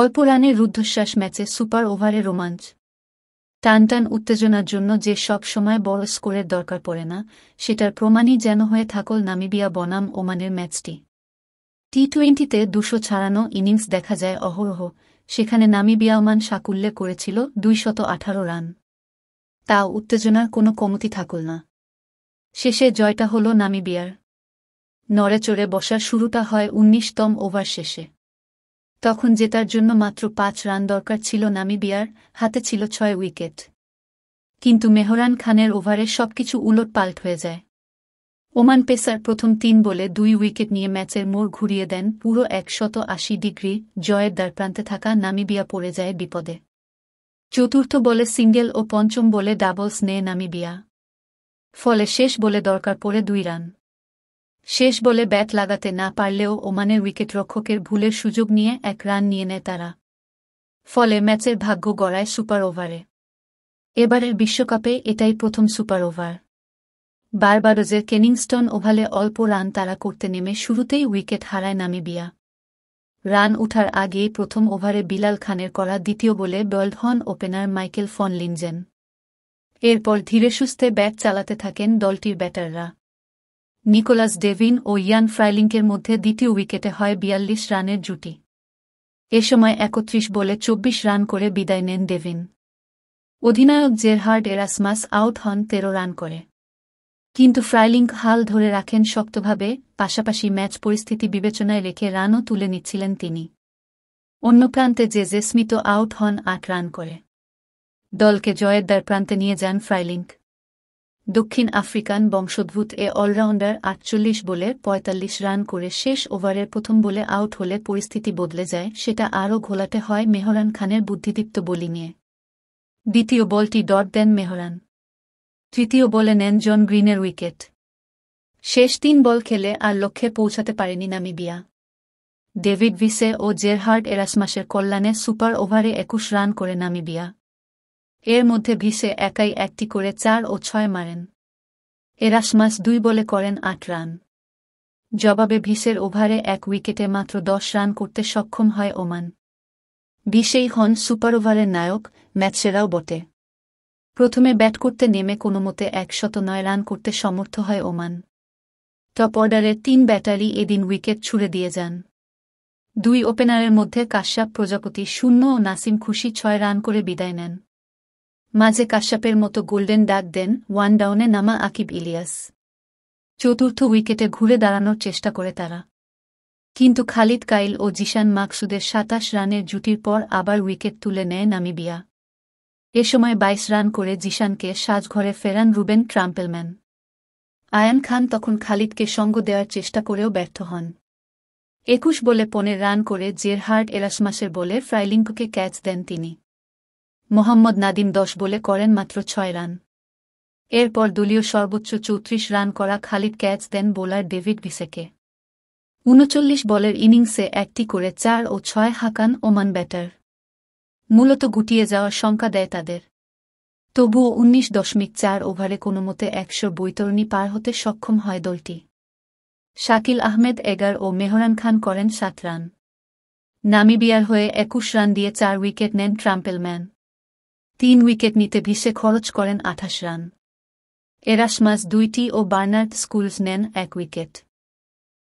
অল্প রানের রুদ্ধশ্বাস ম্যাচে সুপার ওভারে রোমাঞ্চ। টানটান উত্তেজনার জন্য যে সব সময় বড় স্কোরের দরকার পড়ে না, সেটার প্রমাণই যেন হয়ে থাকল নামিবিয়া বনাম ওমানের ম্যাচটি। টি-20তে ২০০ ছাড়ানো ইনিংস দেখা যায় অহরহ, সেখানে নামিবিয়া ওমান সাকুল্যে করেছিল ২১৮ রান। তাও উত্তেজনার কোনো কমতি থাকল না। শেষে জয়টা হল নামিবিয়ার। নড়েচড়ে বসার শুরুটা হয় ১৯তম ওভার শেষে। তখন জেতার জন্য মাত্র ৫ রান দরকার ছিল নামিবিয়ার, হাতে ছিল ৬ উইকেট। কিন্তু মেহরান খানের ওভারে সবকিছু উলটপালট হয়ে যায়। ওমান পেসার প্রথম ৩ বলে ২ উইকেট নিয়ে ম্যাচের মোড় ঘুরিয়ে দেন পুরো ১৮০ ডিগ্রি। জয়ের দ্বারপ্রান্তে থাকা নামিবিয়া পড়ে যায় বিপদে। চতুর্থ বলে সিঙ্গেল ও পঞ্চম বলে ডাবলস নেয় নামিবিয়া। ফলে শেষ বলে দরকার পড়ে ২ রান। শেষ বলে ব্যাট লাগাতে না পারলেও ওমানের উইকেটরক্ষকের ভুলের সুযোগ নিয়ে ১ রান নিয়ে নেয় তারা। ফলে ম্যাচের ভাগ্য গড়ায় সুপার ওভারে। এবারের বিশ্বকাপে এটাই প্রথম সুপার ওভার। বারবাডোজের কেনিংস্টন ওভালে অল্প রান তাড়া করতে নেমে শুরুতেই উইকেট হারায় নামিবিয়া। রান উঠার আগেই প্রথম ওভারে বিলাল খানের করা দ্বিতীয় বলে বোল্ড হন ওপেনার মাইকেল ফন লিনজেন। এরপর ধীরেসুস্থে ব্যাট চালাতে থাকেন দলটির ব্যাটাররা। নিকোলাস ডেভিন ও ইয়ান ফ্রাইলিংকের মধ্যে দ্বিতীয় উইকেটে হয় ৪২ রানের জুটি। এ সময় ৩১ বলে ২৪ রান করে বিদায় নেন ডেভিন। অধিনায়ক জেরহার্ড এরাসমাস আউট হন ১৩ রান করে। কিন্তু ফ্রাইলিং হাল ধরে রাখেন শক্তভাবে, পাশাপাশি ম্যাচ পরিস্থিতি বিবেচনায় রেখে রানও তুলে নিচ্ছিলেন তিনি। অন্য প্রান্তে জেজে স্মিথ আউট হন ৮ রান করে। দলকে জয়ের দ্বারপ্রান্তে নিয়ে যান ফ্রাইলিং। দক্ষিণ আফ্রিকান বংশোদ্ভূত এ অলরাউন্ডার ৪৮ বলে ৪৫ রান করে শেষ ওভারের প্রথম বলে আউট হলে পরিস্থিতি বদলে যায়, সেটা আরও ঘোলাটে হয় মেহরান খানের বুদ্ধিদীপ্ত বোলিংয়ে। দ্বিতীয় বলটি ডট দেন মেহরান। তৃতীয় বলে নেন জন গ্রিনের উইকেট। শেষ ৩ বল খেলে আর লক্ষ্যে পৌঁছাতে পারেনি নামিবিয়া। ডেভিড ভিসে ও জেরহার্ড এরাসমাসের কল্যাণে সুপার ওভারে ২১ রান করে নামিবিয়া। এর মধ্যে ভিসে একাই ১টি করে ৪ ও ৬ মারেন। এরাসমাস ২ বলে করেন ৮ রান। জবাবে ভিসের ওভারে ১ উইকেটে মাত্র ১০ রান করতে সক্ষম হয় ওমান। ভিসেই হন সুপার ওভারের নায়ক, ম্যাচসেরাও বটে। প্রথমে ব্যাট করতে নেমে কোনোমতে ১০৯ রান করতে সমর্থ হয় ওমান। টপ অর্ডারের ৩ ব্যাটারই এদিন উইকেট ছুড়ে দিয়ে যান। ২ ওপেনারের মধ্যে কাশ্যপ প্রজাপতি ০ ও নাসিম খুশি ৬ রান করে বিদায় নেন। মাঝে কাশ্যপের মতো গোল্ডেন ডাক দেন ওয়ান ডাউনে নামা আকিব ইলিয়াস। চতুর্থ উইকেটে ঘুরে দাঁড়ানোর চেষ্টা করে তারা। কিন্তু খালিদ কাইল ও জিশান মাকসুদের ২৭ রানের জুটির পর আবার উইকেট তুলে নেয় নামিবিয়া। এ সময় ২২ রান করে জিশানকে সাজঘরে ফেরান রুবেন ট্রাম্পেলম্যান। আয়ান খান তখন খালিদকে সঙ্গ দেওয়ার চেষ্টা করেও ব্যর্থ হন। ২১ বলে ১৫ রান করে জেরহার্ড এরাসমাসের বলে ফ্রাইলিংকে ক্যাচ দেন তিনি। মোহাম্মদ নাদিম ১০ বলে করেন মাত্র ৬ রান। এরপর দলীয় সর্বোচ্চ ৩৪ রান করা খালিদ ক্যাচ দেন বোলার ডেভিড ভিসেকে। ৩৯ বলের ইনিংসে ১টি করে ৪ ও ৬ হাঁকান ওমান ব্যাটার। মূলত গুটিয়ে যাওয়ার শঙ্কা দেয় তাদের। তবুও ১৯.৪ ওভারে কোনোমতে ১০০ বৈতরণী পার হতে সক্ষম হয় দলটি। শাকিল আহমেদ ১১ ও মেহরান খান করেন ৭ রান। নামিবিয়ার হয়ে ২১ রান দিয়ে ৪ উইকেট নেন ট্রাম্পেলম্যান। ৩ উইকেট নিতে ভিসে খরচ করেন ২৮ রান। এরাসমাস ২টি ও বার্নার্ড স্কুলস নেন ১ উইকেট।